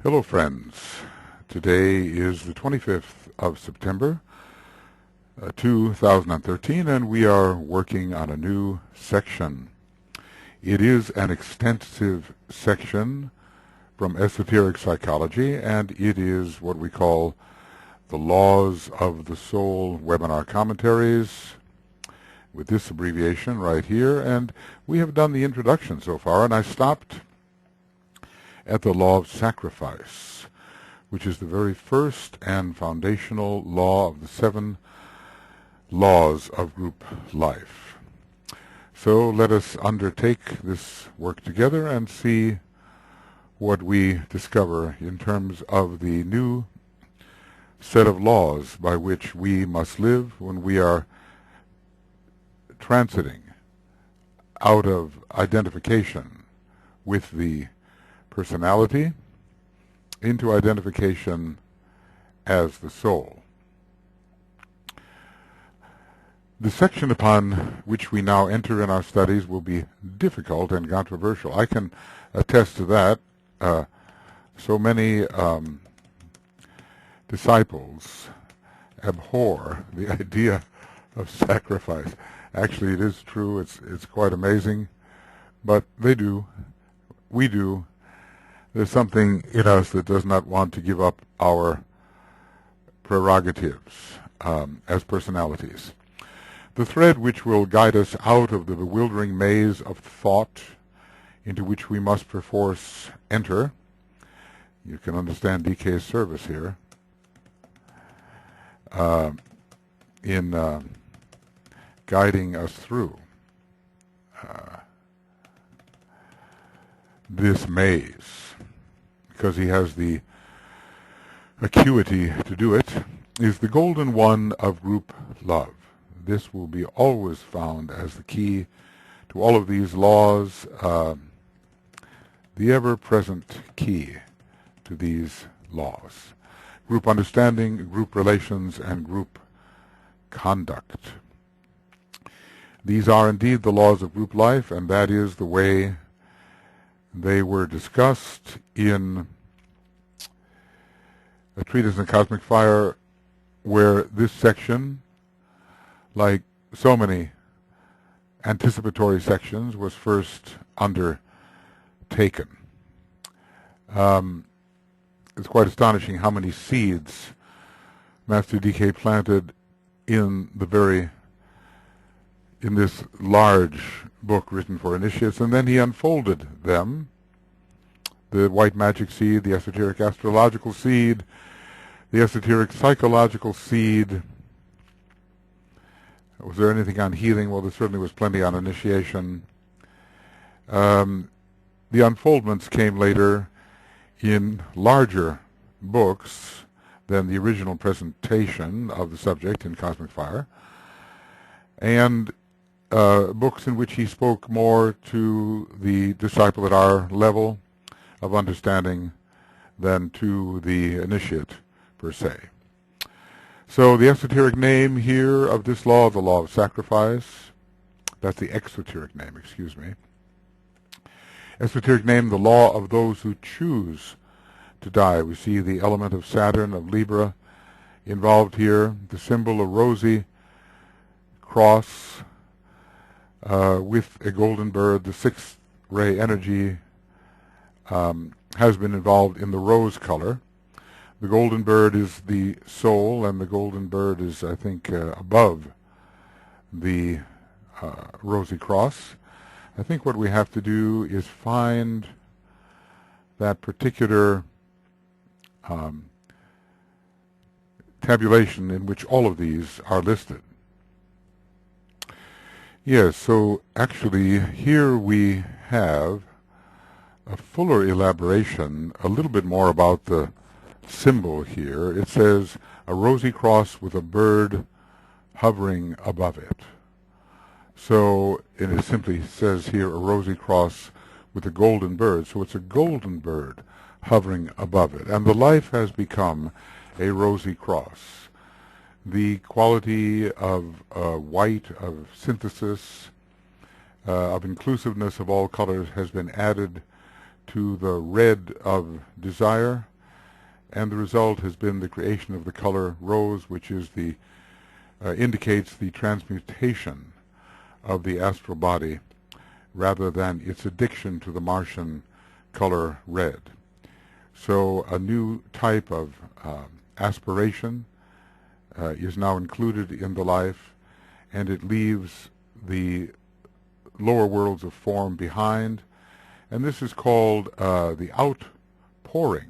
Hello friends, today is the 25th of September 2013 and we are working on a new section. It is an extensive section from esoteric psychology and it is what we call the Laws of the Soul webinar commentaries with this abbreviation right here, and we have done the introduction so far, and I stopped at the law of sacrifice, which is the very first and foundational law of the 7 laws of group life. So let us undertake this work together and see what we discover in terms of the new set of laws by which we must live when we are transiting out of identification with the personality into identification as the soul. The section upon which we now enter in our studies will be difficult and controversial. I can attest to that. So many disciples abhor the idea of sacrifice. Actually, it is true. It's quite amazing, but they do. We do. There's something in us that does not want to give up our prerogatives as personalities. The thread which will guide us out of the bewildering maze of thought into which we must perforce enter, you can understand DK's service here, in guiding us through this maze, because he has the acuity to do it, is the golden one of group love. This will be always found as the key to all of these laws, the ever-present key to these laws. Group understanding, group relations, and group conduct. These are indeed the laws of group life, and that is the way they were discussed in a treatise on cosmic fire, where this section, like so many anticipatory sections, was first undertaken. It's quite astonishing how many seeds Master DK planted in this large book written for initiates, and then he unfolded them. The white magic seed, the esoteric astrological seed, the esoteric psychological seed. Was there anything on healing? Well, there certainly was plenty on initiation. The unfoldments came later in larger books than the original presentation of the subject in Cosmic Fire, and books in which he spoke more to the disciple at our level of understanding than to the initiate per se. So the esoteric name here of this law, the law of sacrifice, that's the exoteric name, excuse me. Esoteric name, the law of those who choose to die. We see the element of Saturn, of Libra, involved here. The symbol of Rosy Cross, with a golden bird. The 6th ray energy has been involved in the rose color. The golden bird is the soul, and the golden bird is, I think, above the Rosy Cross. I think what we have to do is find that particular tabulation in which all of these are listed. Yes, so actually here we have a fuller elaboration, a little bit more about the symbol here. It says a rosy cross with a bird hovering above it. So it simply says here a rosy cross with a golden bird. So it's a golden bird hovering above it. And the life has become a rosy cross. The quality of white, of synthesis, of inclusiveness of all colors has been added to the red of desire, and the result has been the creation of the color rose, which is the indicates the transmutation of the astral body rather than its addiction to the Martian color red. So a new type of aspiration is now included in the life, and it leaves the lower worlds of form behind, and this is called the outpouring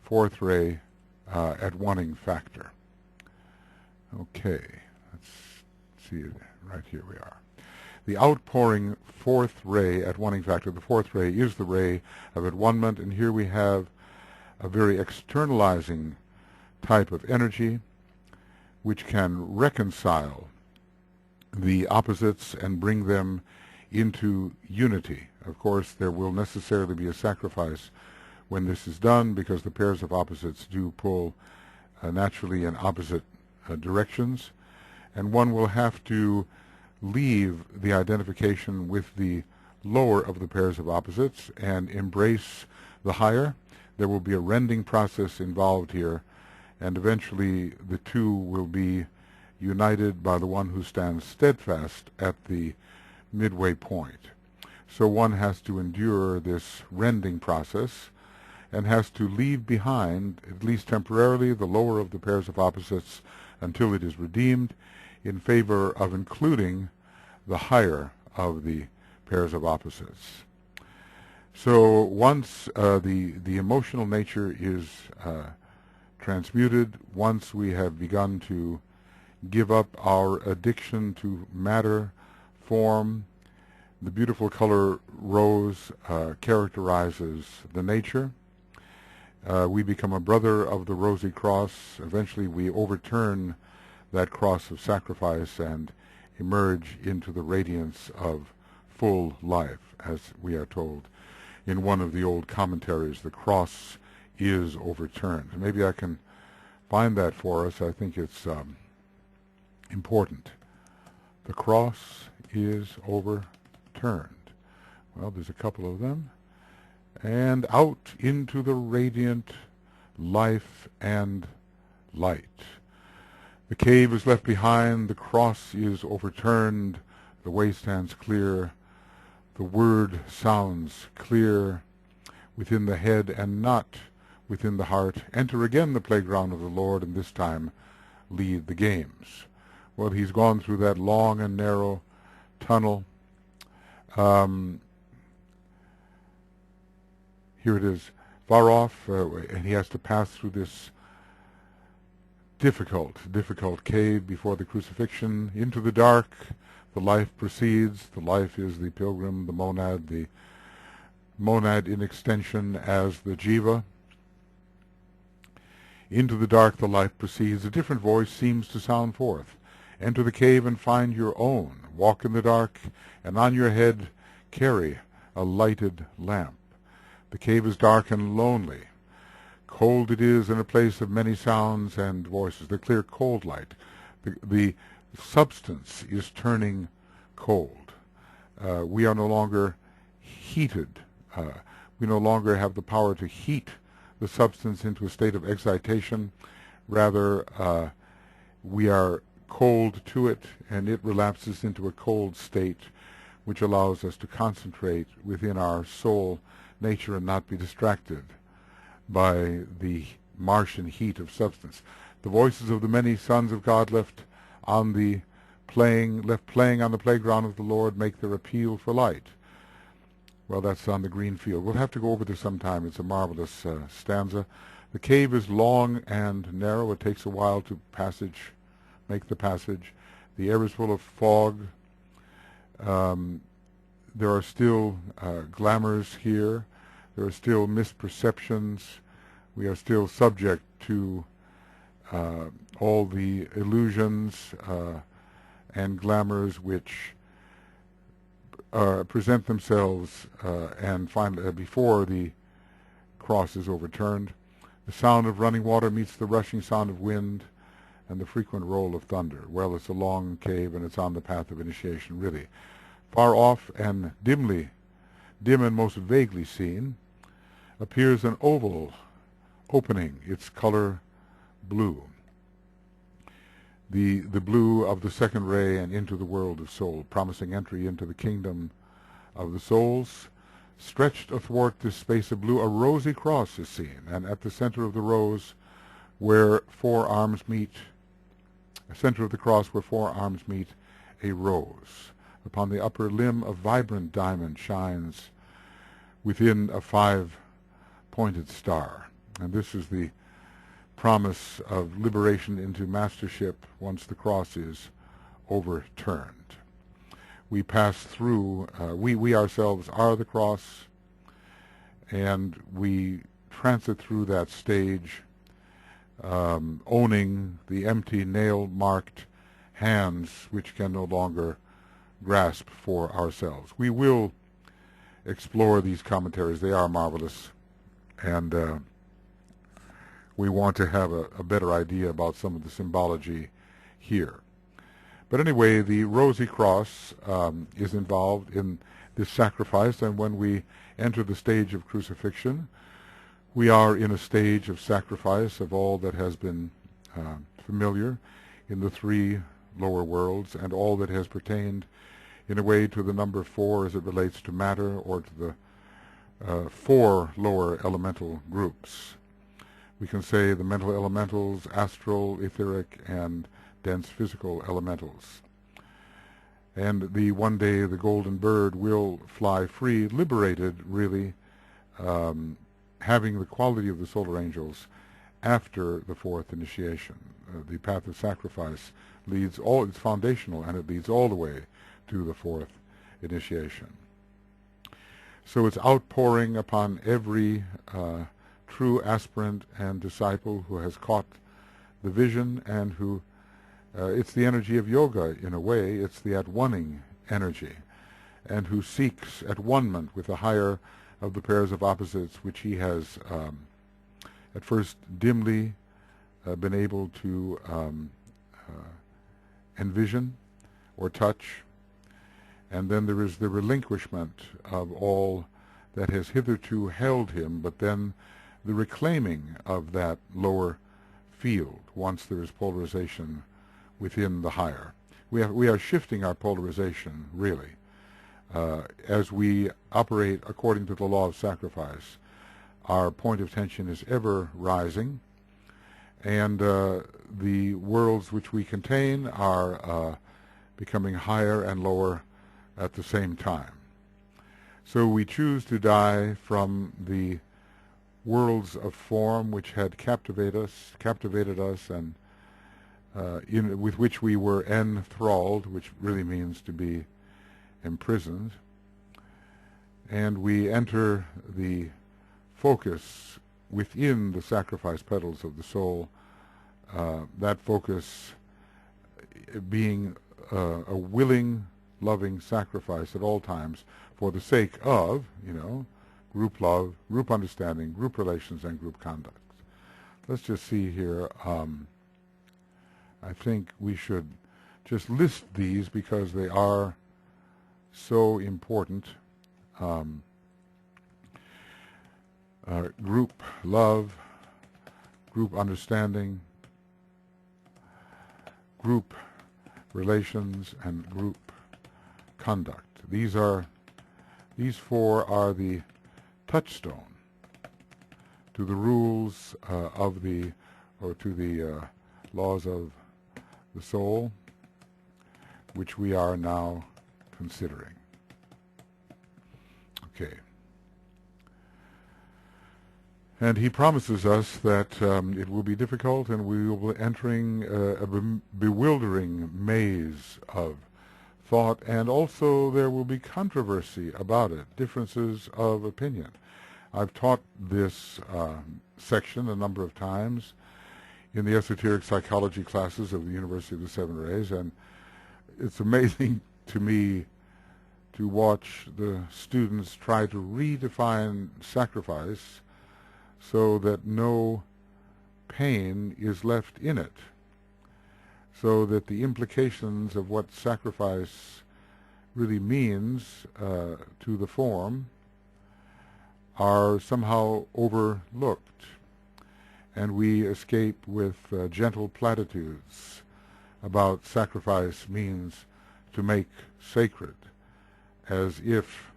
fourth ray at-one-ing factor. Okay, let's see it. Right here we are. The outpouring fourth ray at-one-ing factor. The fourth ray is the ray of at-one-ment, and here we have a very externalizing type of energy which can reconcile the opposites and bring them into unity. Of course, there will necessarily be a sacrifice when this is done, because the pairs of opposites do pull naturally in opposite directions, and one will have to leave the identification with the lower of the pairs of opposites and embrace the higher. There will be a rending process involved here, and eventually the two will be united by the one who stands steadfast at the midway point. So one has to endure this rending process and has to leave behind, at least temporarily, the lower of the pairs of opposites until it is redeemed, in favor of including the higher of the pairs of opposites. So once the emotional nature is transmuted, once we have begun to give up our addiction to matter, form, the beautiful color rose characterizes the nature. We become a brother of the Rosy Cross. Eventually we overturn that cross of sacrifice and emerge into the radiance of full life, as we are told in one of the old commentaries. The cross is overturned. Maybe I can find that for us. I think it's important. The cross is overturned. Well, there's a couple of them. And out into the radiant life and light. The cave is left behind, the cross is overturned, the way stands clear, the word sounds clear within the head and not within the heart. Enter again the playground of the Lord, and this time lead the games. Well, he's gone through that long and narrow tunnel. Here it is, far off, and he has to pass through this difficult cave before the crucifixion. Into the dark, the life proceeds. The life is the pilgrim, the monad in extension as the jiva. Into the dark, the life proceeds. A different voice seems to sound forth. Enter the cave and find your own. Walk in the dark, and on your head carry a lighted lamp. The cave is dark and lonely. Cold it is in a place of many sounds and voices. The clear cold light. The substance is turning cold. We are no longer heated. We no longer have the power to heat the substance into a state of excitation. Rather, we are cold to it, and it relapses into a cold state, which allows us to concentrate within our soul nature and not be distracted by the Martian heat of substance. The voices of the many sons of God left playing on the playground of the Lord make their appeal for light. Well, that's on the green field. We'll have to go over this sometime. It's a marvelous stanza. The cave is long and narrow. It takes a while to make the passage. The air is full of fog. There are still glamours here. There are still misperceptions. We are still subject to all the illusions and glamours which present themselves and finally before the cross is overturned. The sound of running water meets the rushing sound of wind and the frequent roll of thunder. Well, it's a long cave, and it's on the path of initiation, really. Far off and dim and most vaguely seen, appears an oval opening, its color blue. The blue of the second ray and into the world of soul, promising entry into the kingdom of the souls. Stretched athwart this space of blue, a rosy cross is seen, and at the center of the rose, where four arms meet, the center of the cross where four arms meet, a rose. Upon the upper limb, a vibrant diamond shines within a five-pointed star. And this is the promise of liberation into mastership once the cross is overturned. We pass through, we ourselves are the cross, and we transit through that stage, owning the empty nail-marked hands which can no longer grasp for ourselves. We will explore these commentaries. They are marvelous, and we want to have a better idea about some of the symbology here. But anyway, the Rosy Cross is involved in this sacrifice, and when we enter the stage of crucifixion, we are in a stage of sacrifice of all that has been familiar in the three lower worlds, and all that has pertained in a way to the number 4 as it relates to matter, or to the 4 lower elemental groups. We can say the mental elementals, astral, etheric, and dense physical elementals. And one day the golden bird will fly free, liberated, really, having the quality of the solar angels after the fourth initiation. The path of sacrifice leads all, it's foundational, and it leads all the way to the fourth initiation. So it's outpouring upon every true aspirant and disciple who has caught the vision, and who it's the energy of yoga in a way. It's the at-one-ing energy, and who seeks at-one-ment with the higher of the pairs of opposites which he has at first dimly been able to envision or touch. And then there is the relinquishment of all that has hitherto held him, but then the reclaiming of that lower field once there is polarization within the higher. We are shifting our polarization, really. As we operate according to the law of sacrifice, our point of tension is ever rising, and the worlds which we contain are becoming higher and lower at the same time. So we choose to die from the worlds of form which had captivated us, and with which we were enthralled, which really means to be imprisoned. And we enter the focus within the sacrifice petals of the soul, that focus being a willing, loving sacrifice at all times for the sake of, group love, group understanding, group relations, and group conduct. Let's just see here. I think we should just list these because they are so important. Group love, group understanding, group relations, and group conduct. These 4 are the touchstone to the rules of the, or to the laws of the soul, which we are now considering. Okay. And he promises us that it will be difficult, and we will be entering a bewildering maze of thought, and also there will be controversy about it, differences of opinion. I've taught this section a number of times in the esoteric psychology classes of the University of the Seven Rays, and it's amazing to me to watch the students try to redefine sacrifice so that no pain is left in it, so that the implications of what sacrifice really means to the form are somehow overlooked. and we escape with gentle platitudes about sacrifice means to make sacred, as if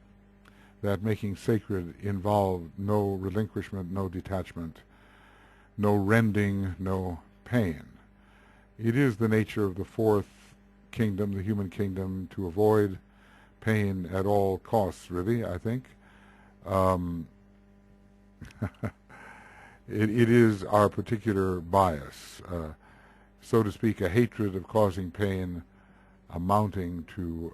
that making sacred involved no relinquishment, no detachment, no rending, no pain. It is the nature of the fourth kingdom, the human kingdom, to avoid pain at all costs, really, I think. It is our particular bias, so to speak, a hatred of causing pain amounting to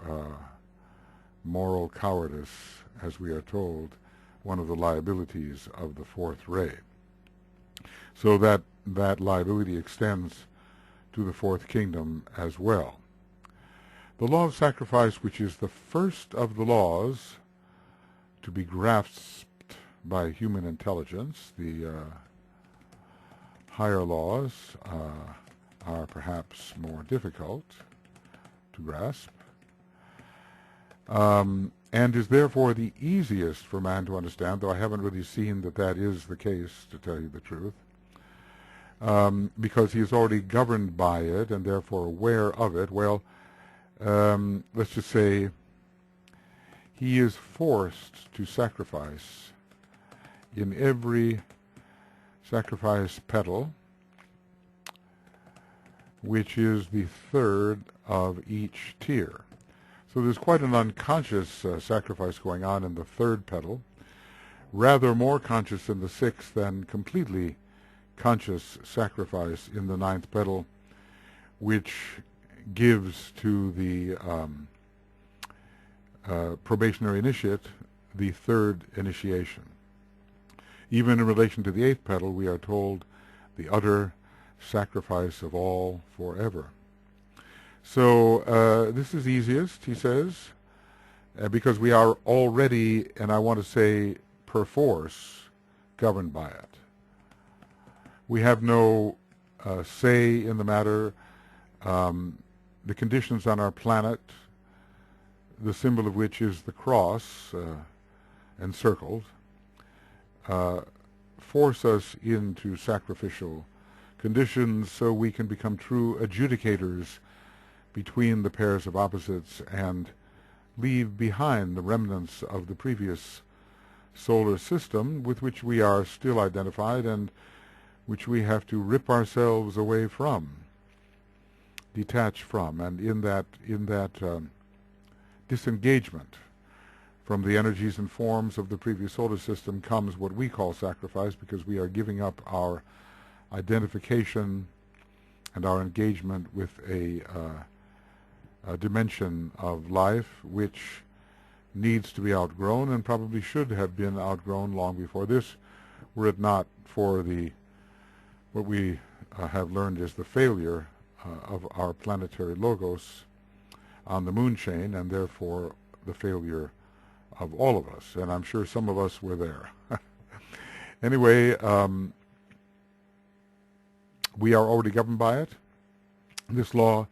moral cowardice, as we are told, one of the liabilities of the fourth ray. So that liability extends to the fourth kingdom as well. The law of sacrifice, which is the first of the laws to be grasped by human intelligence, the higher laws are perhaps more difficult to grasp, and is therefore the easiest for man to understand, though I haven't really seen that that is the case, to tell you the truth, because he is already governed by it and therefore aware of it. Well, let's just say he is forced to sacrifice in every sacrifice petal, which is the third of each tier. So there's quite an unconscious sacrifice going on in the third petal, rather more conscious in the sixth than completely conscious sacrifice in the ninth petal, which gives to the probationary initiate the third initiation. Even in relation to the eighth petal, we are told the utter sacrifice of all forever. So this is easiest, he says, because we are already, and I want to say perforce, governed by it. We have no say in the matter. The conditions on our planet, the symbol of which is the cross encircled, force us into sacrificial conditions so we can become true adjudicators between the pairs of opposites and leave behind the remnants of the previous solar system with which we are still identified and which we have to rip ourselves away from, detach from, and in that disengagement from the energies and forms of the previous solar system comes what we call sacrifice, because we are giving up our identification and our engagement with a dimension of life which needs to be outgrown and probably should have been outgrown long before this, were it not for what we have learned is the failure of our planetary logos on the moon chain, and therefore the failure of all of us, and I'm sure some of us were there. Anyway, we are already governed by it. This law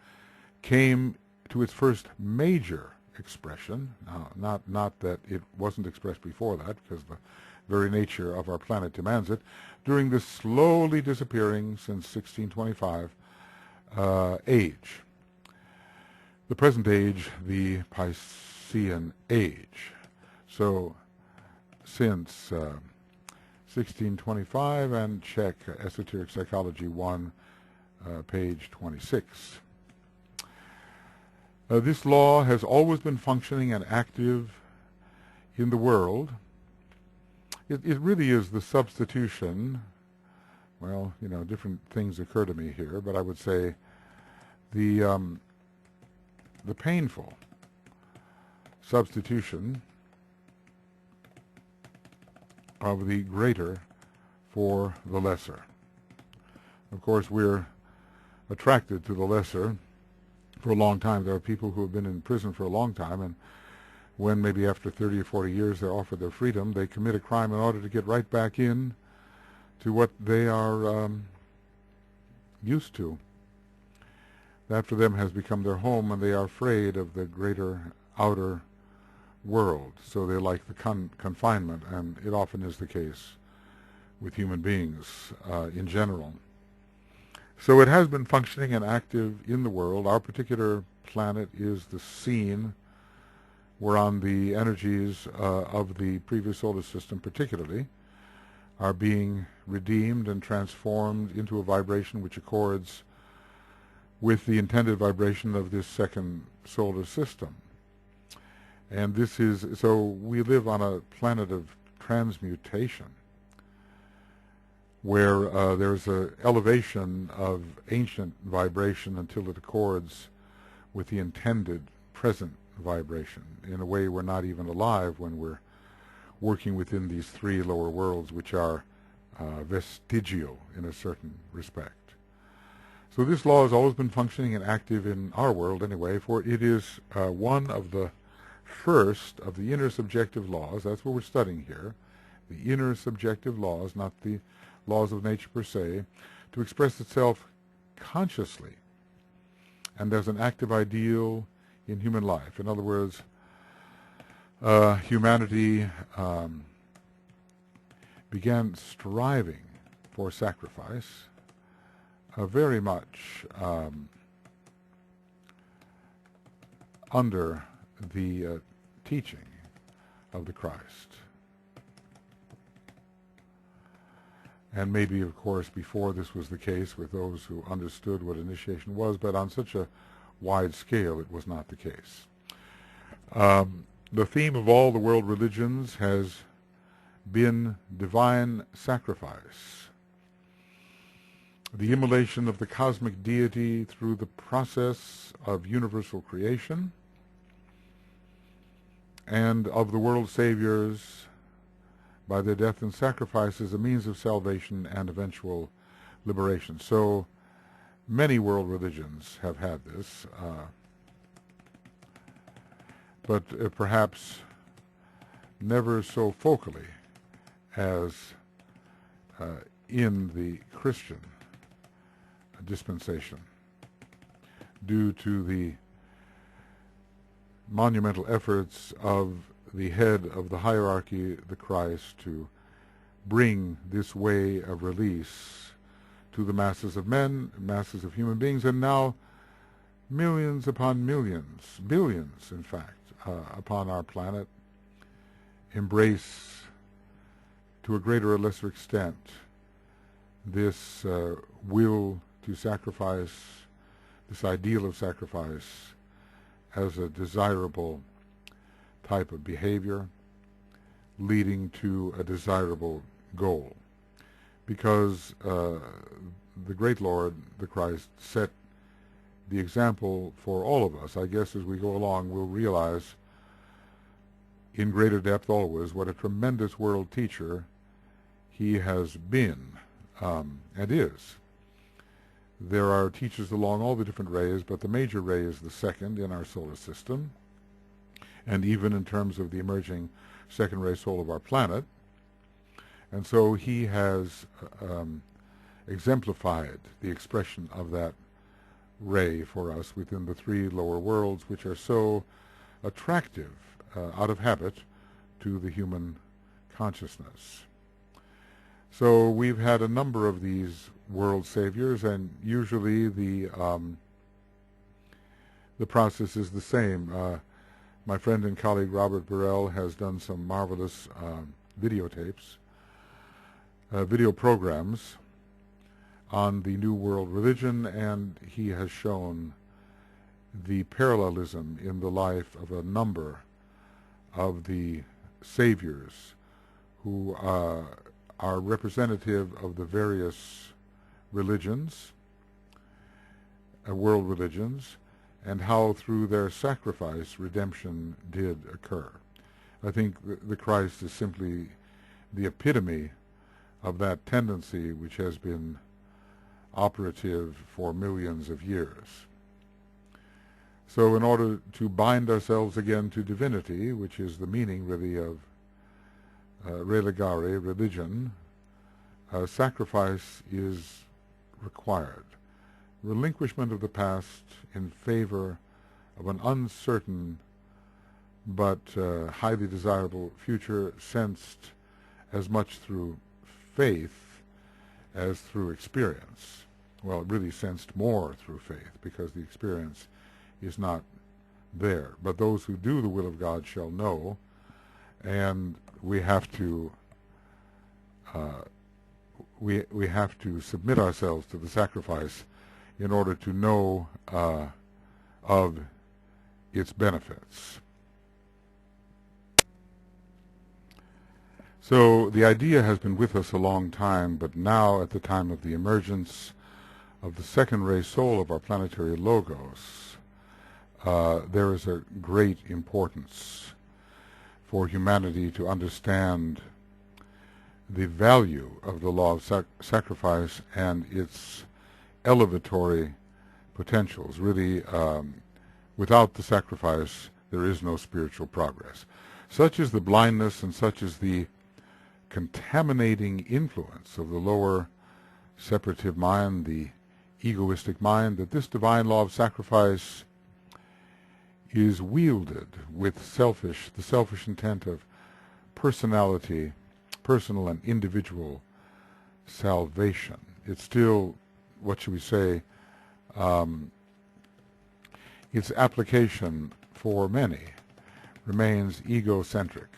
came to its first major expression, not that it wasn't expressed before that, because the very nature of our planet demands it, during the slowly disappearing, since 1625, age. The present age, the Piscean age. So, since 1625, and check Esoteric Psychology 1, page 26. This law has always been functioning and active in the world. It really is the substitution. Well, you know, different things occur to me here, but I would say the painful substitution of the greater for the lesser. Of course, we're attracted to the lesser for a long time. There are people who have been in prison for a long time, and when maybe after 30 or 40 years they're offered their freedom, they commit a crime in order to get right back in to what they are used to. That for them has become their home, and they are afraid of the greater outer world. So they like the confinement, and it often is the case with human beings in general. So it has been functioning and active in the world. Our particular planet is the scene whereon the energies of the previous solar system particularly are being redeemed and transformed into a vibration which accords with the intended vibration of this second solar system. And this is, so we live on a planet of transmutation, where there's an elevation of ancient vibration until it accords with the intended present vibration. In a way, we're not even alive when we're working within these three lower worlds, which are vestigial in a certain respect. So this law has always been functioning and active in our world anyway, for it is one of the first of the inner subjective laws. That's what we're studying here, the inner subjective laws, not the laws of nature per se, to express itself consciously and as an active ideal in human life. In other words, humanity began striving for sacrifice very much under the teaching of the Christ. And maybe, of course, before this was the case with those who understood what initiation was, but on such a wide scale it was not the case. The theme of all the world religions has been divine sacrifice, the immolation of the cosmic deity through the process of universal creation, and of the world saviors by their death and sacrifice as a means of salvation and eventual liberation. So many world religions have had this, but perhaps never so focally as in the Christian dispensation, due to the monumental efforts of the head of the hierarchy, the Christ, to bring this way of release to the masses of men, masses of human beings, and now millions upon millions, billions in fact, upon our planet, embrace to a greater or lesser extent this will to sacrifice, this ideal of sacrifice as a desirable type of behavior leading to a desirable goal. Because the great Lord, the Christ, set the example for all of us. I guess as we go along we'll realize in greater depth always what a tremendous world teacher he has been and is. There are teachers along all the different rays, but the major ray is the second in our solar system, and even in terms of the emerging second ray soul of our planet. And so he has exemplified the expression of that ray for us within the three lower worlds, which are so attractive out of habit to the human consciousness. So we've had a number of these world saviors, and usually the process is the same. My friend and colleague Robert Burrell has done some marvelous videotapes, video programs on the New World Religion, and he has shown the parallelism in the life of a number of the saviors who are representative of the various religions, world religions, and how through their sacrifice redemption did occur. I think the Christ is simply the epitome of that tendency which has been operative for millions of years. So in order to bind ourselves again to divinity, which is the meaning really of religare, religion, sacrifice is required. Relinquishment of the past in favor of an uncertain but highly desirable future, sensed as much through faith as through experience. Well, really sensed more through faith, because the experience is not there. But those who do the will of God shall know, and we have to we have to submit ourselves to the sacrifice in order to know of its benefits. So the idea has been with us a long time, but now at the time of the emergence of the second ray soul of our planetary logos, there is a great importance for humanity to understand the value of the law of sacrifice and its elevatory potentials. Really, without the sacrifice, there is no spiritual progress. Such is the blindness and such is the contaminating influence of the lower separative mind, the egoistic mind, that this divine law of sacrifice is wielded with the selfish intent of personality, personal and individual salvation. It's still, what should we say, its application for many remains egocentric.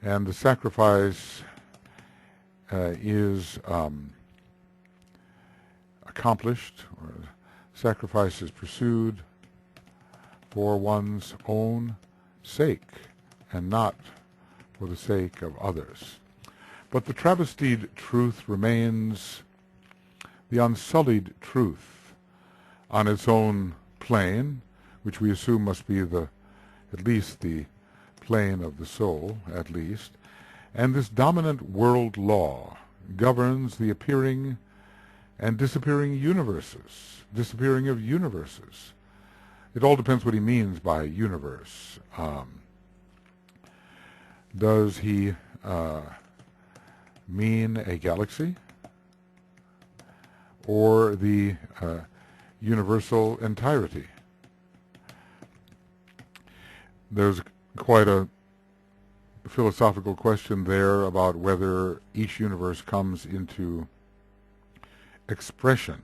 And the sacrifice is accomplished, or sacrifice is pursued for one's own sake and not for the sake of others. But the travestied truth remains the unsullied truth on its own plane, which we assume must be at least the plane of the soul, at least, and this dominant world law governs the appearing and disappearing disappearing of universes. It all depends what he means by universe. Does he mean a galaxy or the universal entirety? There's quite a philosophical question there about whether each universe comes into expression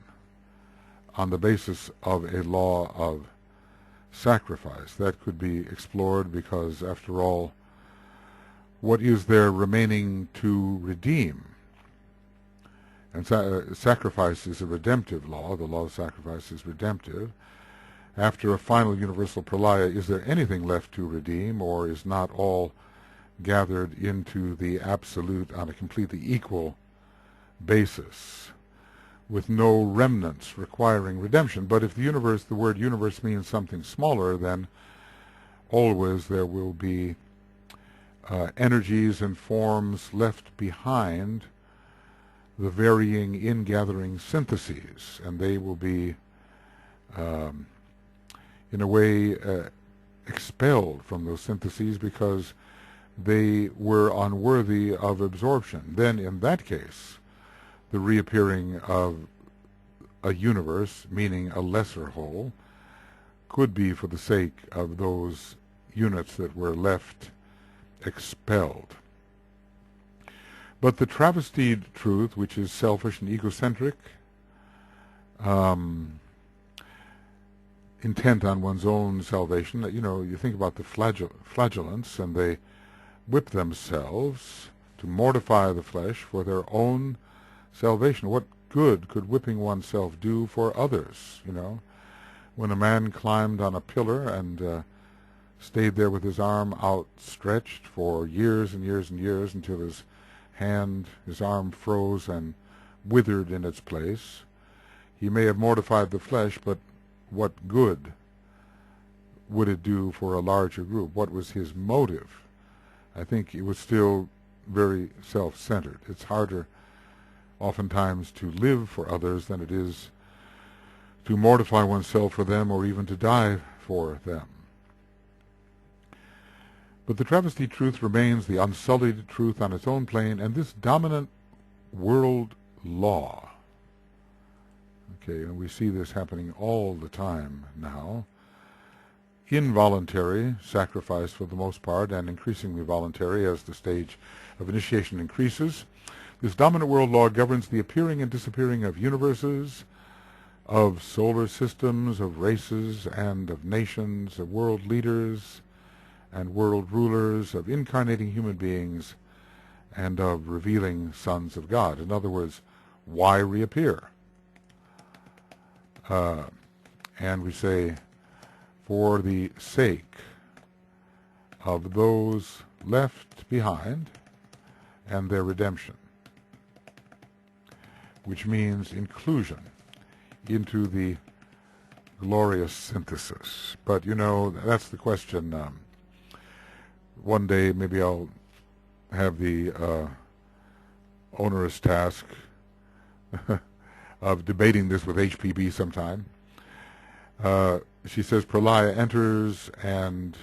on the basis of a law of sacrifice. That could be explored because, after all, what is there remaining to redeem? And sacrifice is a redemptive law. The law of sacrifice is redemptive. After a final universal pralaya, is there anything left to redeem, or is not all gathered into the absolute on a completely equal basis, with no remnants requiring redemption? But if the word universe means something smaller, then always there will be energies and forms left behind the varying ingathering syntheses, and they will be in a way expelled from those syntheses because they were unworthy of absorption. Then in that case, the reappearing of a universe, meaning a lesser whole, could be for the sake of those units that were left expelled. But the travestied truth, which is selfish and egocentric, intent on one's own salvation, you think about the flagellants, and they whip themselves to mortify the flesh for their own salvation. What good could whipping oneself do for others? When a man climbed on a pillar and stayed there with his arm outstretched for years and years and years until his arm froze and withered in its place, he may have mortified the flesh, but what good would it do for a larger group? What was his motive? I think it was still very self-centered. It's harder oftentimes to live for others than it is to mortify oneself for them or even to die for them. But the travesty truth remains the unsullied truth on its own plane, and this dominant world law. Okay, and we see this happening all the time now. Involuntary sacrifice for the most part, and increasingly voluntary as the stage of initiation increases. This dominant world law governs the appearing and disappearing of universes, of solar systems, of races, and of nations, of world leaders and world rulers, of incarnating human beings, and of revealing sons of God. In other words, why reappear? And we say, for the sake of those left behind and their redemption, which means inclusion into the glorious synthesis. But, you know, that's the question. One day maybe I'll have the onerous task of debating this with HPB sometime. She says Pralaya enters and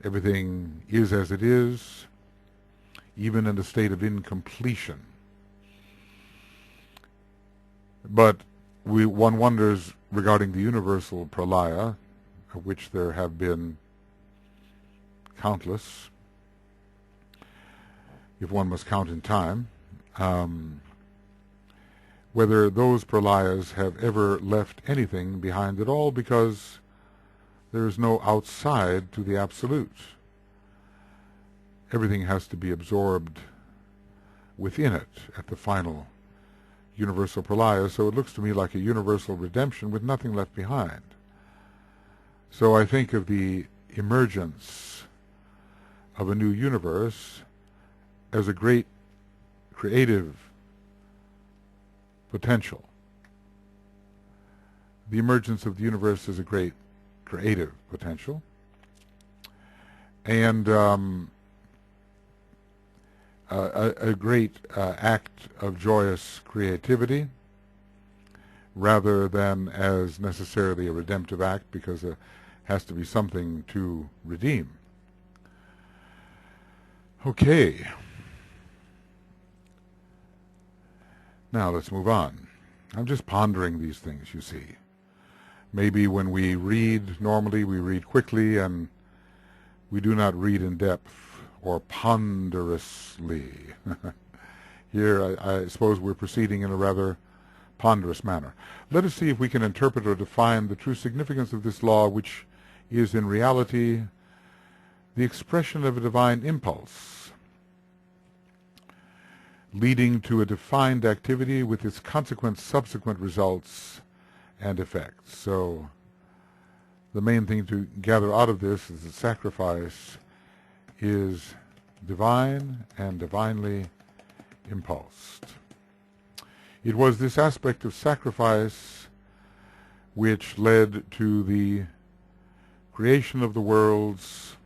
everything is as it is, even in a state of incompletion. But one wonders regarding the universal Pralaya, of which there have been countless, if one must count in time, whether those pralayas have ever left anything behind at all, because there is no outside to the absolute. Everything has to be absorbed within it at the final universal pralaya, so it looks to me like a universal redemption with nothing left behind. So I think of the emergence of a new universe as a great creative potential. The emergence of the universe is a great creative potential, and a great act of joyous creativity, rather than as necessarily a redemptive act, because there has to be something to redeem. Okay. Now let's move on. I'm just pondering these things, you see. Maybe when we read, normally we read quickly and we do not read in depth or ponderously. Here I suppose we're proceeding in a rather ponderous manner. Let us see if we can interpret or define the true significance of this law, which is in reality the expression of a divine impulse leading to a defined activity with its consequent subsequent results and effects. So the main thing to gather out of this is that sacrifice is divine and divinely impulsed. It was this aspect of sacrifice which led to the creation of the worlds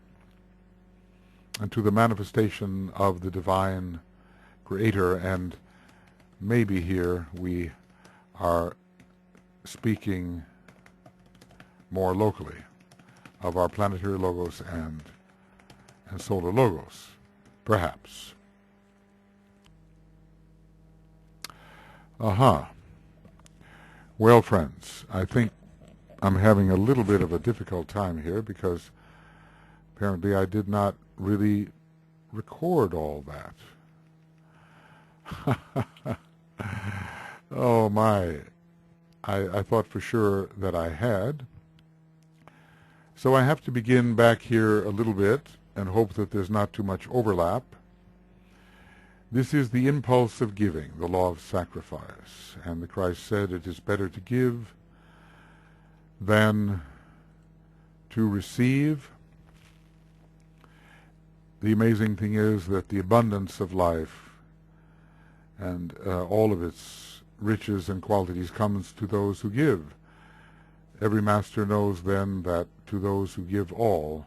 and to the manifestation of the divine Creator, and maybe here we are speaking more locally of our planetary logos and solar logos, perhaps. Well, friends, I think I'm having a little bit of a difficult time here, because apparently I did not really record all that. Oh my, I thought for sure that I had. So I have to begin back here a little bit and hope that there's not too much overlap. This is the impulse of giving, the law of sacrifice. And the Christ said it is better to give than to receive. The amazing thing is that the abundance of life and all of its riches and qualities comes to those who give. Every master knows then that to those who give all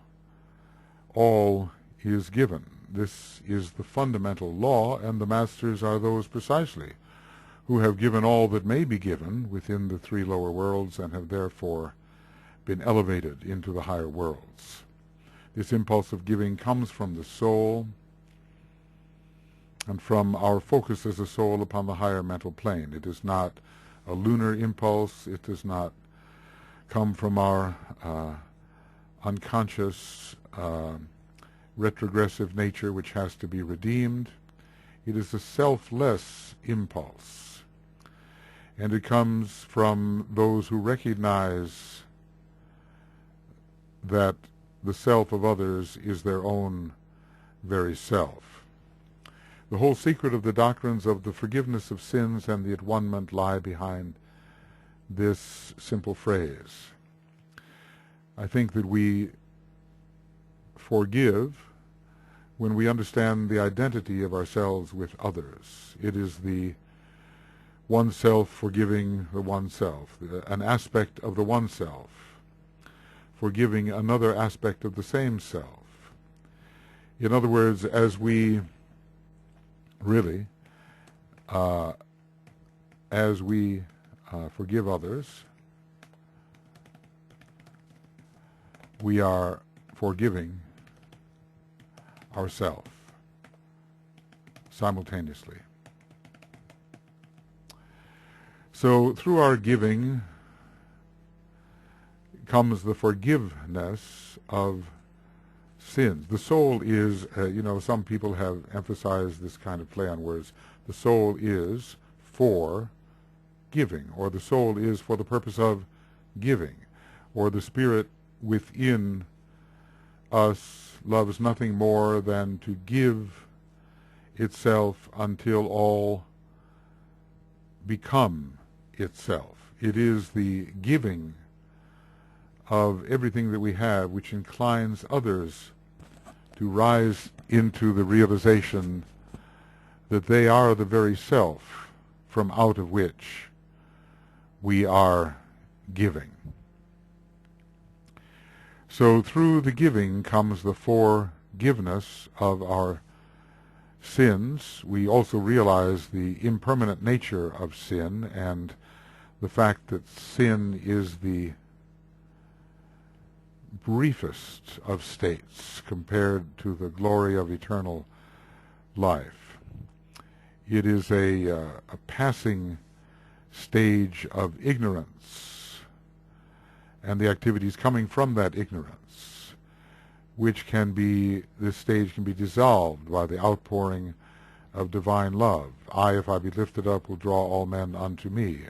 is given. This is the fundamental law, and the masters are those precisely who have given all that may be given within the three lower worlds and have therefore been elevated into the higher worlds. This impulse of giving comes from the soul and from our focus as a soul upon the higher mental plane. It is not a lunar impulse. It does not come from our unconscious retrogressive nature which has to be redeemed. It is a selfless impulse, and it comes from those who recognize that the self of others is their own very self. The whole secret of the doctrines of the forgiveness of sins and the at-one-ment lie behind this simple phrase. I think that we forgive when we understand the identity of ourselves with others. It is the oneself forgiving the oneself, an aspect of the oneself forgiving another aspect of the same self. In other words, as we really, forgive others, we are forgiving ourselves simultaneously. So through our giving comes the forgiveness of sins. The soul is, some people have emphasized this kind of play on words. The soul is for giving, or the soul is for the purpose of giving, or the spirit within us loves nothing more than to give itself until all become itself. It is the giving of everything that we have which inclines others to rise into the realization that they are the very self from out of which we are giving. So through the giving comes the forgiveness of our sins. We also realize the impermanent nature of sin and the fact that sin is the briefest of states compared to the glory of eternal life. It is a passing stage of ignorance and the activities coming from that ignorance, which can be, this stage can be dissolved by the outpouring of divine love. I, if I be lifted up, will draw all men unto me.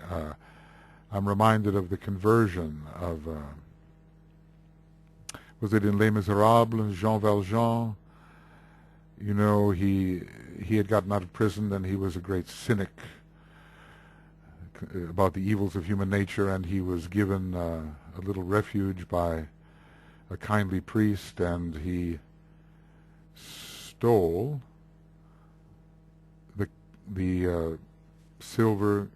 I'm reminded of the conversion of was it in Les Miserables, Jean Valjean? You know, he had gotten out of prison and he was a great cynic about the evils of human nature, and he was given a little refuge by a kindly priest, and he stole the silver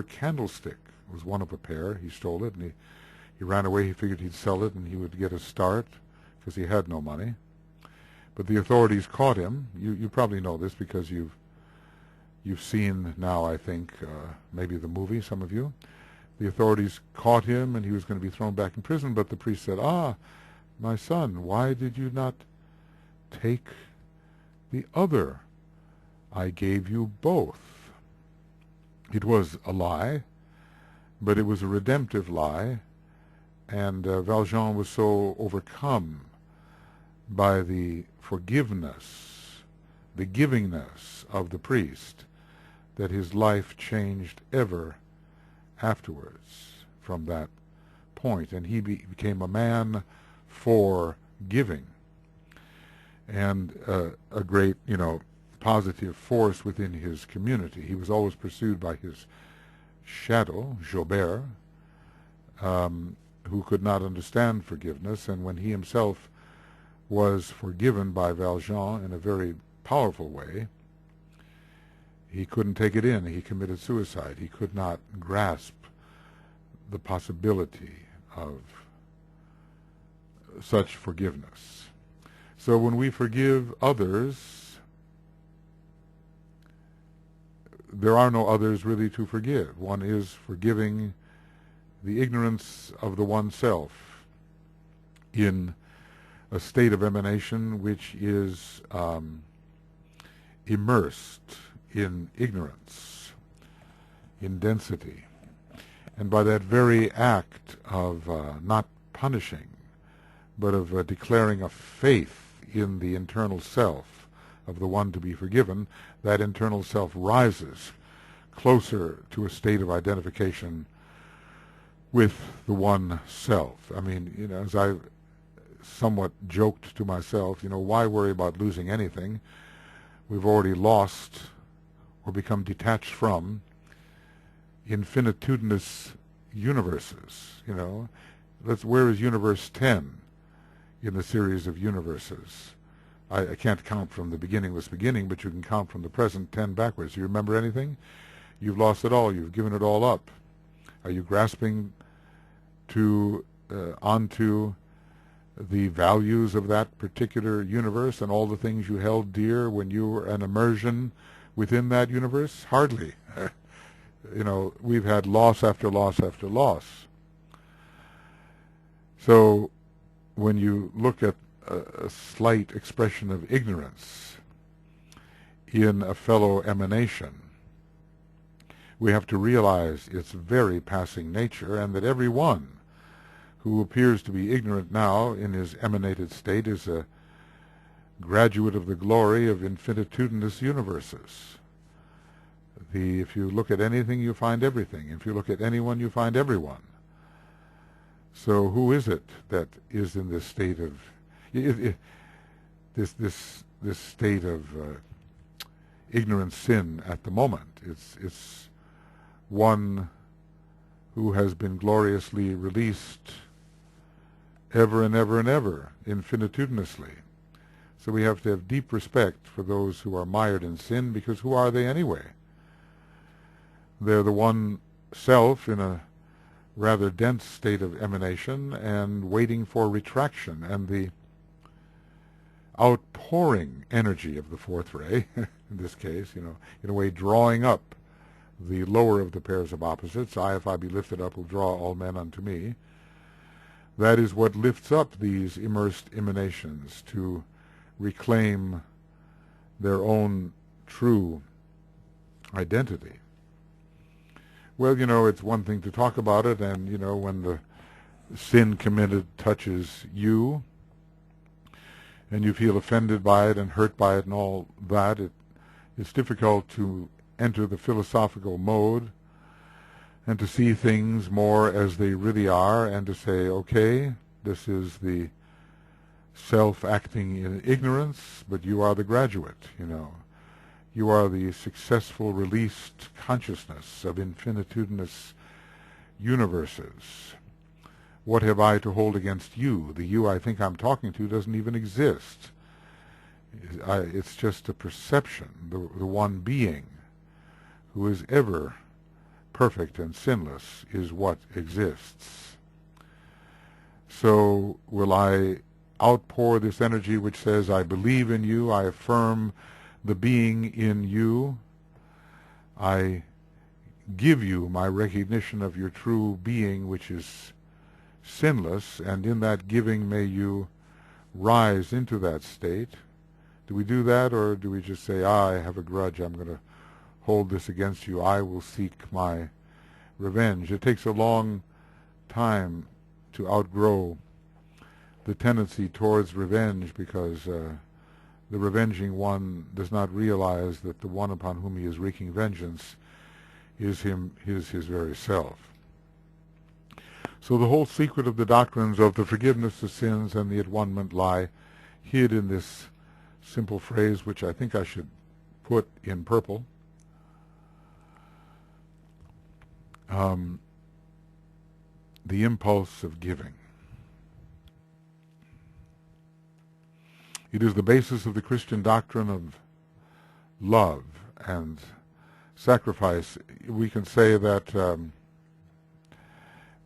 candlestick. It was one of a pair. He stole it, and he ran away. He figured he'd sell it and he would get a start because he had no money. But the authorities caught him. You probably know this because you've seen now, I think, maybe the movie, some of you. The authorities caught him and he was going to be thrown back in prison, but the priest said, my son, why did you not take the other? I gave you both. It was a lie, but it was a redemptive lie. And Valjean was so overcome by the forgiveness, the givingness of the priest, that his life changed ever afterwards from that point. And he became a man for giving, and a great, positive force within his community. He was always pursued by his shadow, Joubert, who could not understand forgiveness, and when he himself was forgiven by Valjean in a very powerful way, he couldn't take it in. He committed suicide. He could not grasp the possibility of such forgiveness. So when we forgive others, there are no others really to forgive. One is forgiving the ignorance of the oneself in a state of emanation which is immersed in ignorance, in density. And by that very act of not punishing, but of declaring a faith in the internal self of the one to be forgiven, that internal self rises closer to a state of identification with the one self. I mean, as I somewhat joked to myself, why worry about losing anything? We've already lost or become detached from infinitudinous universes. Where is universe 10 in the series of universes? I can't count from the beginningless beginning, but you can count from the present 10 backwards. Do you remember anything? You've lost it all. You've given it all up. Are you grasping onto the values of that particular universe and all the things you held dear when you were an immersion within that universe? Hardly. We've had loss after loss after loss. So when you look at a slight expression of ignorance in a fellow emanation, we have to realize its very passing nature, and that every one who appears to be ignorant now in his emanated state is a graduate of the glory of infinitudinous universes. If you look at anything, you find everything. If you look at anyone, you find everyone. So who is it that is in this state of this state of ignorant sin at the moment? It's one who has been gloriously released ever and ever and ever, infinitudinously. So we have to have deep respect for those who are mired in sin, because who are they anyway? They're the one self in a rather dense state of emanation and waiting for retraction, and the outpouring energy of the fourth ray, in this case, in a way drawing up the lower of the pairs of opposites. I, if I be lifted up, will draw all men unto me. That is what lifts up these immersed emanations to reclaim their own true identity. Well, it's one thing to talk about it, and, when the sin committed touches you, and you feel offended by it and hurt by it and all that, it's difficult to enter the philosophical mode and to see things more as they really are, and to say, okay, this is the self acting in ignorance, but you are the graduate, You are the successful released consciousness of infinitudinous universes. What have I to hold against you? The you I think I'm talking to doesn't even exist. It's just a perception. The one being who is ever perfect and sinless is what exists. So will I outpour this energy which says, I believe in you, I affirm the being in you, I give you my recognition of your true being, which is sinless, and in that giving may you rise into that state? Do we do that, or do we just say, I have a grudge, I'm going to hold this against you, I will seek my revenge? It takes a long time to outgrow the tendency towards revenge, because the revenging one does not realize that the one upon whom he is wreaking vengeance is his very self. So the whole secret of the doctrines of the forgiveness of sins and the at-one-ment lie hid in this simple phrase, which I think I should put in purple. The impulse of giving. It is the basis of the Christian doctrine of love and sacrifice. We can say that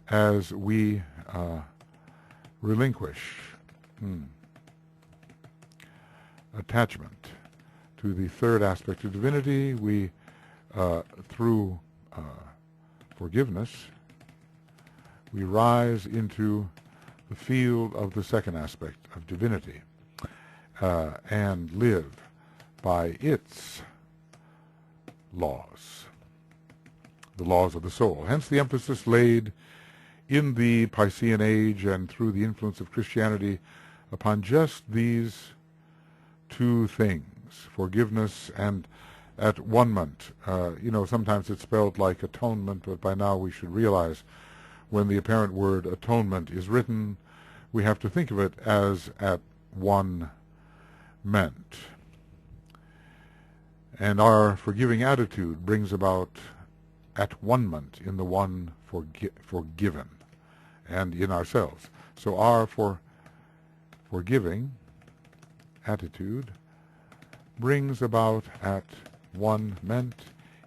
as we relinquish attachment to the third aspect of divinity, we, through forgiveness, we rise into the field of the second aspect of divinity, and live by its laws, the laws of the soul. Hence the emphasis laid in the Piscean age and through the influence of Christianity upon just these two things, forgiveness and at-one-ment. Sometimes it's spelled like atonement, but by now we should realize when the apparent word atonement is written, we have to think of it as at-one-ment. And our forgiving attitude brings about at-one-ment in the one forgiven and in ourselves. So our forgiving attitude brings about at-one-ment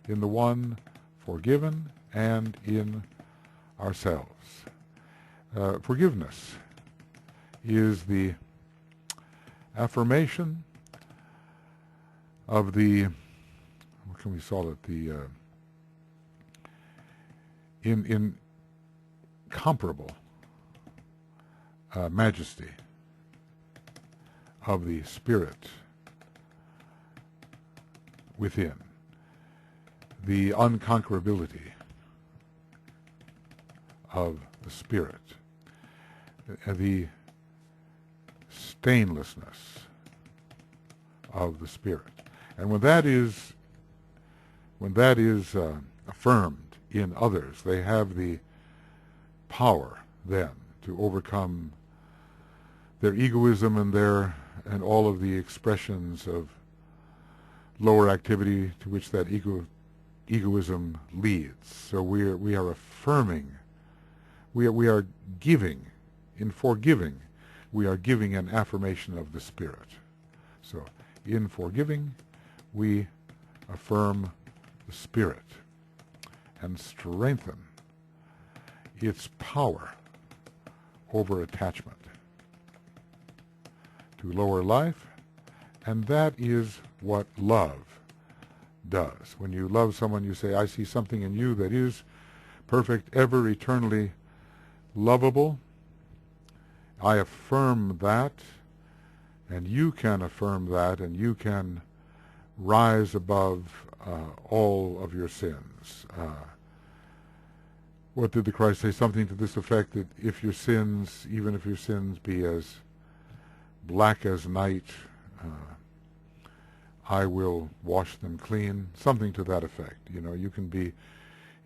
in the one forgiven and in ourselves. Forgiveness is the affirmation of the, what can we call it, the incomparable majesty of the Spirit within, the unconquerability of the Spirit, the stainlessness of the Spirit. And when that is affirmed in others, they have the power then to overcome their egoism and all of the expressions of lower activity to which that egoism leads. So we are affirming, we are giving, in forgiving, we are giving an affirmation of the Spirit. So in forgiving, we affirm the Spirit and strengthen its power over attachment to lower life, and that is what love does. When you love someone, you say, I see something in you that is perfect, ever, eternally lovable. I affirm that, and you can affirm that, and you can rise above all of your sins. What did the Christ say? Something to this effect, that if your sins, even if your sins be as black as night, I will wash them clean. Something to that effect. You can be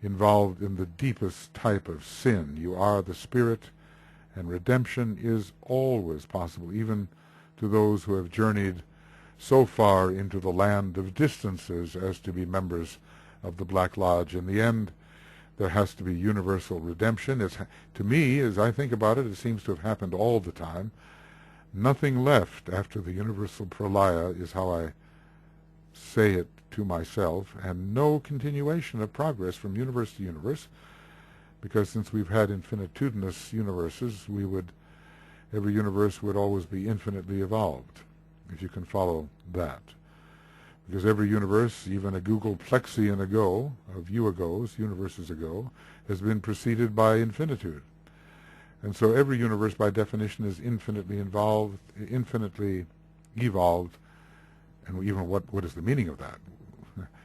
involved in the deepest type of sin. You are the Spirit, and redemption is always possible, even to those who have journeyed so far into the land of distances as to be members of the Black Lodge. In the end, there has to be universal redemption. To me, as I think about it, it seems to have happened all the time. Nothing left after the universal pralaya is how I say it to myself, and no continuation of progress from universe to universe, because since we've had infinitudinous universes, every universe would always be infinitely evolved, if you can follow that. Because every universe, even a Googleplexian ago, a few agos, universes ago, has been preceded by infinitude. And so every universe, by definition, is infinitely evolved, and even what is the meaning of that?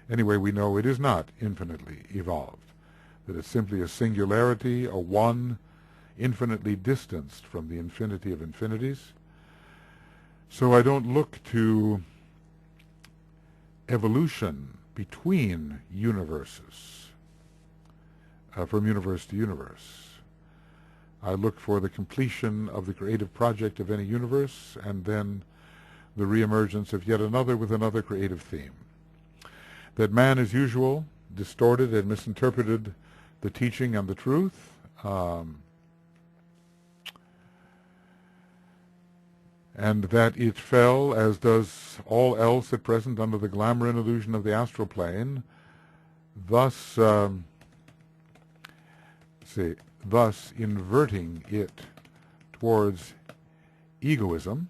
Anyway, we know it is not infinitely evolved, that it's simply a singularity, a one, infinitely distanced from the infinity of infinities. So I don't look to evolution between universes, from universe to universe. I look for the completion of the creative project of any universe, and then the reemergence of yet another with another creative theme. That man, as usual, distorted and misinterpreted the teaching and the truth, and that it fell, as does all else at present, under the glamour and illusion of the astral plane, thus inverting it towards egoism,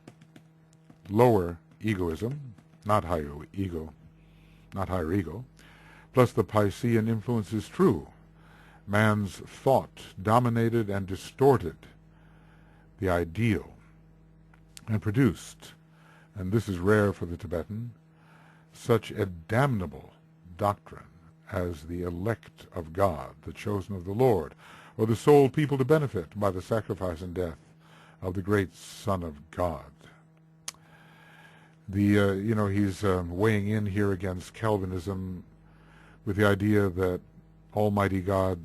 lower egoism, not higher ego, plus the Piscean influence is true. Man's thought dominated and distorted the ideal, and produced, and this is rare for the Tibetan, such a damnable doctrine as the elect of God, the chosen of the Lord, or the sole people to benefit by the sacrifice and death of the great Son of God. He's weighing in here against Calvinism with the idea that Almighty God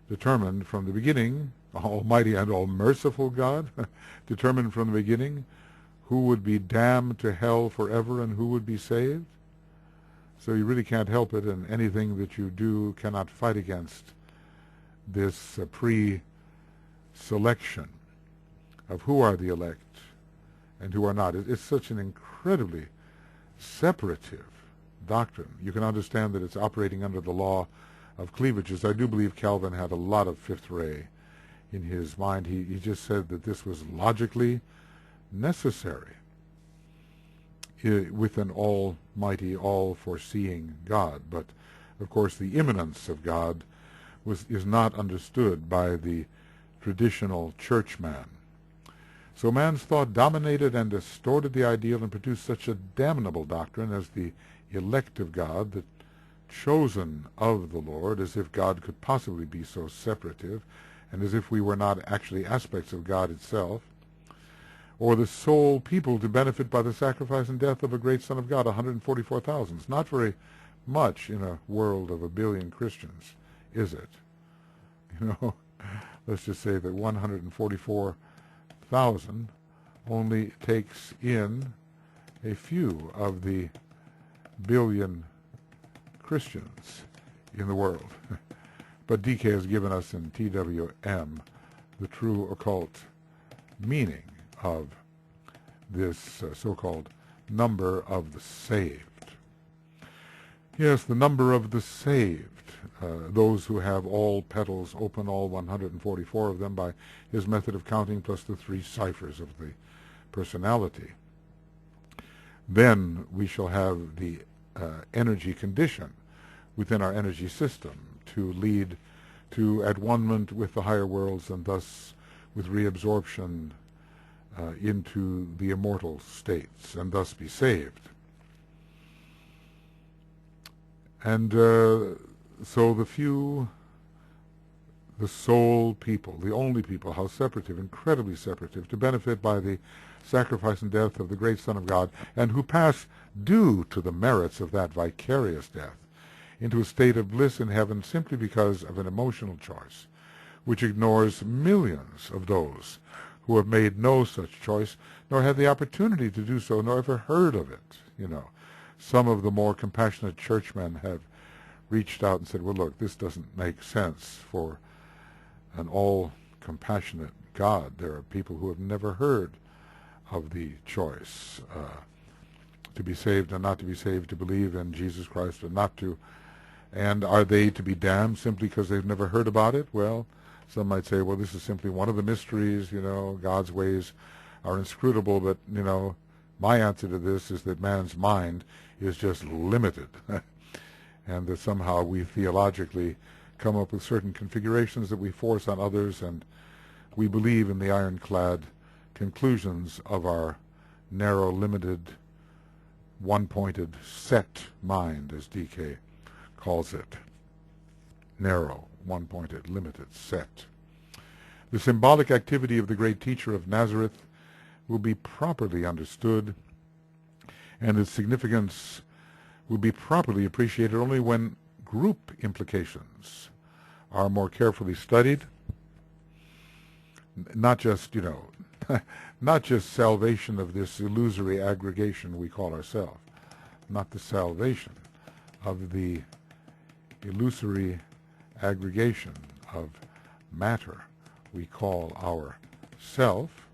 determined from the beginning, Almighty and all-merciful God determined from the beginning who would be damned to hell forever and who would be saved. So you really can't help it, and anything that you do cannot fight against this pre-selection of who are the elect and who are not. It's such an incredibly separative doctrine. You can understand that it's operating under the law of cleavages. I do believe Calvin had a lot of fifth ray in his mind. He just said that this was logically necessary with an almighty, all-foreseeing God. But, of course, the immanence of God is not understood by the traditional churchman. So man's thought dominated and distorted the ideal and produced such a damnable doctrine as the elect of God, the chosen of the Lord, as if God could possibly be so separative, and as if we were not actually aspects of God itself, or the sole people to benefit by the sacrifice and death of a great Son of God, 144,000. It's not very much in a world of 1 billion Christians, is it? Let's just say that 144,000 only takes in a few of the billion Christians in the world. But DK has given us in TWM the true occult meaning of this so-called number of the saved. Yes, the number of the saved, those who have all petals open, all 144 of them, by his method of counting, plus the 3 ciphers of the personality. Then we shall have the energy condition within our energy system to lead to at-one-ment with the higher worlds, and thus with reabsorption into the immortal states, and thus be saved. And so the few, the sole people, the only people, how separative, incredibly separative, to benefit by the sacrifice and death of the great Son of God, and who pass due to the merits of that vicarious death into a state of bliss in heaven simply because of an emotional choice, which ignores millions of those who have made no such choice, nor had the opportunity to do so, nor ever heard of it. Some of the more compassionate churchmen have reached out and said, well, look, this doesn't make sense for an all-compassionate God. There are people who have never heard of the choice to be saved and not to be saved, to believe in Jesus Christ or not to. And are they to be damned simply because they've never heard about it? Well, some might say, well, this is simply one of the mysteries, God's ways are inscrutable, but, my answer to this is that man's mind is just limited, and that somehow we theologically come up with certain configurations that we force on others, and we believe in the ironclad conclusions of our narrow, limited, one-pointed, set mind, as DK calls it. Narrow, one-pointed, limited, set. The symbolic activity of the great teacher of Nazareth will be properly understood, and its significance will be properly appreciated only when group implications are more carefully studied. Not just, not just salvation of this illusory aggregation we call ourselves, not the salvation of the illusory aggregation of matter we call our self.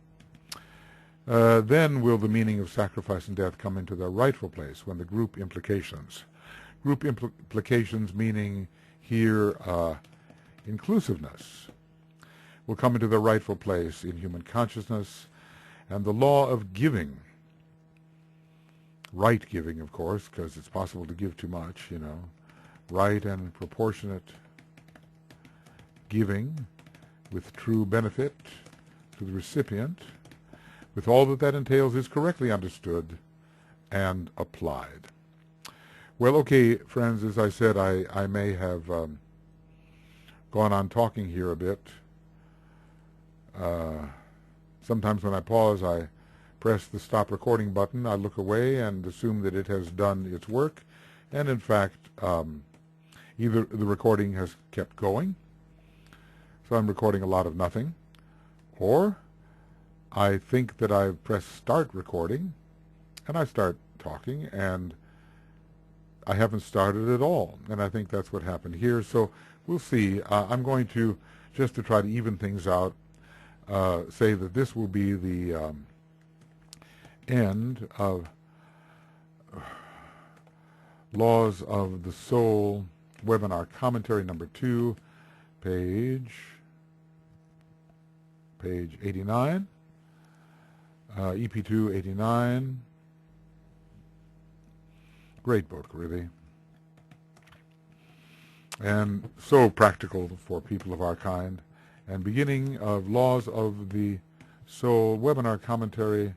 Then will the meaning of sacrifice and death come into their rightful place, when the group implications meaning here inclusiveness, will come into their rightful place in human consciousness, and the law of giving, right giving, of course, because it's possible to give too much, right and proportionate giving with true benefit to the recipient, with all that entails, is correctly understood and applied. Well, okay, friends, as I said, I may have gone on talking here a bit. Sometimes when I pause, I press the stop recording button, I look away and assume that it has done its work, and in fact, either the recording has kept going, so I'm recording a lot of nothing, or I think that I've pressed start recording, and I start talking, and I haven't started at all, and I think that's what happened here. So we'll see. I'm going to, just to try to even things out, say that this will be the end of Laws of the Soul webinar commentary number 2, page 89, EP2 89. Great book, really, and so practical for people of our kind. And beginning of Laws of the Soul webinar commentary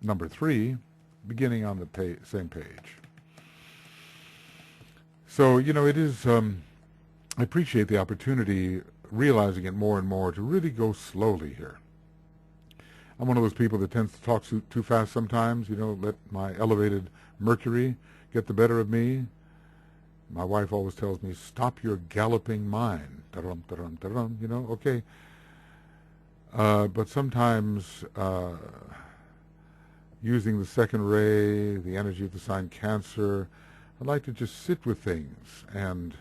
number 3, beginning on the same page. So, you know, it is, I appreciate the opportunity, realizing it more and more, to really go slowly here. I'm one of those people that tends to talk too fast sometimes, you know, let my elevated Mercury get the better of me. My wife always tells me, stop your galloping mind. Da-dum, da-dum, da-dum, you know, okay. But sometimes using the second ray, the energy of the sign Cancer, I like to just sit with things and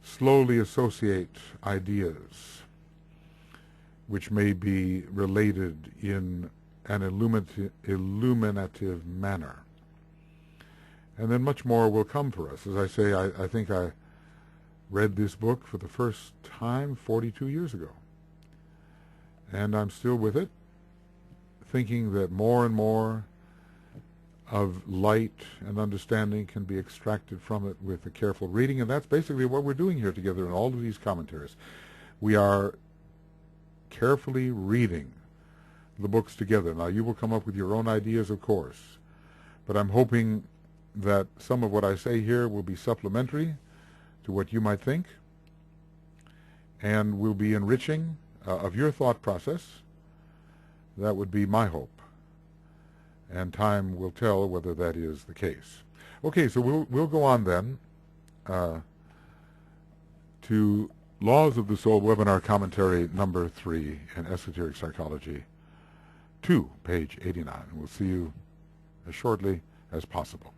slowly associate ideas which may be related in an illuminative manner. And then much more will come for us. As I say, I think I read this book for the first time 42 years ago. And I'm still with it, thinking that more and more of light and understanding can be extracted from it with a careful reading. And that's basically what we're doing here together in all of these commentaries. We are carefully reading the books together. Now, you will come up with your own ideas, of course, but I'm hoping that some of what I say here will be supplementary to what you might think and will be enriching of your thought process. That would be my hope, and time will tell whether that is the case. Okay, so we'll go on then to Laws of the Soul webinar commentary number 3 in Esoteric Psychology 2, page 89. We'll see you as shortly as possible.